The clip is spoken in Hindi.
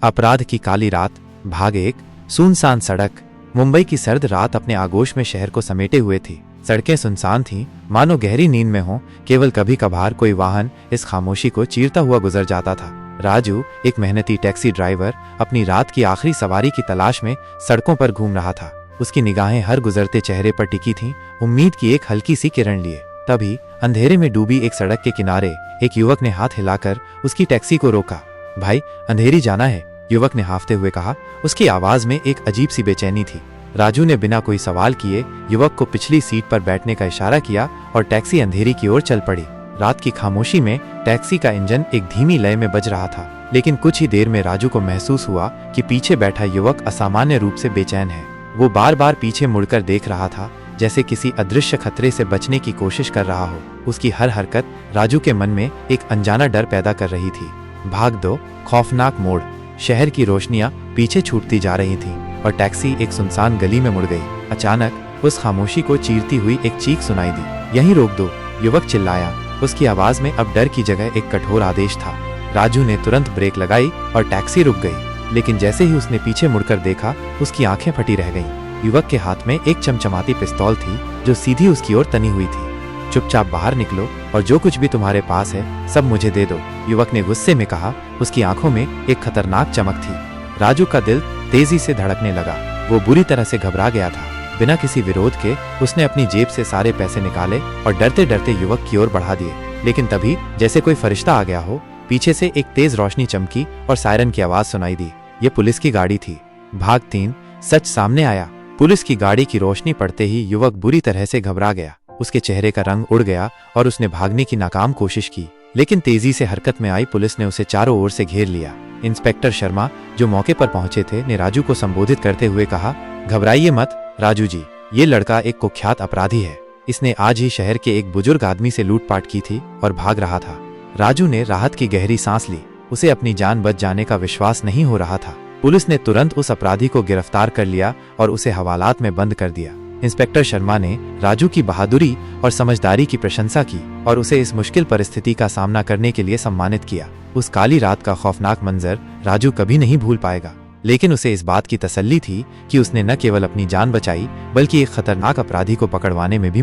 अपराध की काली रात, भाग 1। सुनसान सड़क। मुंबई की सर्द रात अपने आगोश में शहर को समेटे हुए थी। सड़कें सुनसान थीं, मानो गहरी नींद में हो। केवल कभी कभार कोई वाहन इस खामोशी को चीरता हुआ गुजर जाता था। राजू, एक मेहनती टैक्सी ड्राइवर, अपनी रात की आखिरी सवारी की तलाश में सड़कों पर घूम रहा था। उसकी निगाहें हर गुजरते चेहरे पर टिकी थीं, उम्मीद की एक हल्की सी किरण लिए। तभी अंधेरे में डूबी एक सड़क के किनारे एक युवक ने हाथ हिलाकर उसकी टैक्सी को रोका। भाई, अंधेरी जाना है, युवक ने हाफते हुए कहा। उसकी आवाज में एक अजीब सी बेचैनी थी। राजू ने बिना कोई सवाल किए युवक को पिछली सीट पर बैठने का इशारा किया और टैक्सी अंधेरी की ओर चल पड़ी। रात की खामोशी में टैक्सी का इंजन एक धीमी लय में बज रहा था, लेकिन कुछ ही देर में राजू को महसूस हुआ कि पीछे बैठा युवक असामान्य रूप से बेचैन है। वो बार बार पीछे मुड़कर देख रहा था, जैसे किसी अदृश्य खतरे से बचने की कोशिश कर रहा हो। उसकी हर हरकत राजू के मन में एक अनजाना डर पैदा कर रही थी। भाग 2। खौफनाक मोड़। शहर की रोशनियां पीछे छूटती जा रही थीं और टैक्सी एक सुनसान गली में मुड़ गई। अचानक उस खामोशी को चीरती हुई एक चीख सुनाई दी। यहीं रोक दो, युवक चिल्लाया। उसकी आवाज में अब डर की जगह एक कठोर आदेश था। राजू ने तुरंत ब्रेक लगाई और टैक्सी रुक गई, लेकिन जैसे ही उसने पीछे मुड़कर देखा, उसकी आंखें फटी रह गईं। युवक के हाथ में एक चमचमाती पिस्तौल थी जो सीधी उसकी ओर तनी हुई थी। चुपचाप बाहर निकलो और जो कुछ भी तुम्हारे पास है सब मुझे दे दो, युवक ने गुस्से में कहा। उसकी आंखों में एक खतरनाक चमक थी। राजू का दिल तेजी से धड़कने लगा। वो बुरी तरह से घबरा गया था। बिना किसी विरोध के उसने अपनी जेब से सारे पैसे निकाले और डरते डरते युवक की ओर बढ़ा दिए। लेकिन तभी जैसे कोई फरिश्ता आ गया हो, पीछे से एक तेज रोशनी चमकी और सायरन की आवाज सुनाई दी। ये पुलिस की गाड़ी थी। भाग 3। सच सामने आया। पुलिस की गाड़ी की रोशनी पड़ते ही युवक बुरी तरह से घबरा गया। उसके चेहरे का रंग उड़ गया और उसने भागने की नाकाम कोशिश की, लेकिन तेजी से हरकत में आई पुलिस ने उसे चारों ओर से घेर लिया। इंस्पेक्टर शर्मा, जो मौके पर पहुंचे थे, ने राजू को संबोधित करते हुए कहा, घबराइए मत राजू जी, ये लड़का एक कुख्यात अपराधी है। इसने आज ही शहर के एक बुजुर्ग आदमी से लूटपाट की थी और भाग रहा था। राजू ने राहत की गहरी सांस ली। उसे अपनी जान बच जाने का विश्वास नहीं हो रहा था। पुलिस ने तुरंत उस अपराधी को गिरफ्तार कर लिया और उसे हवालात में बंद कर दिया। इंस्पेक्टर शर्मा ने राजू की बहादुरी और समझदारी की प्रशंसा की और उसे इस मुश्किल परिस्थिति का सामना करने के लिए सम्मानित किया। उस काली रात का खौफनाक मंजर राजू कभी नहीं भूल पाएगा, लेकिन उसे इस बात की तसल्ली थी कि उसने न केवल अपनी जान बचाई, बल्कि एक खतरनाक अपराधी को पकड़वाने में भी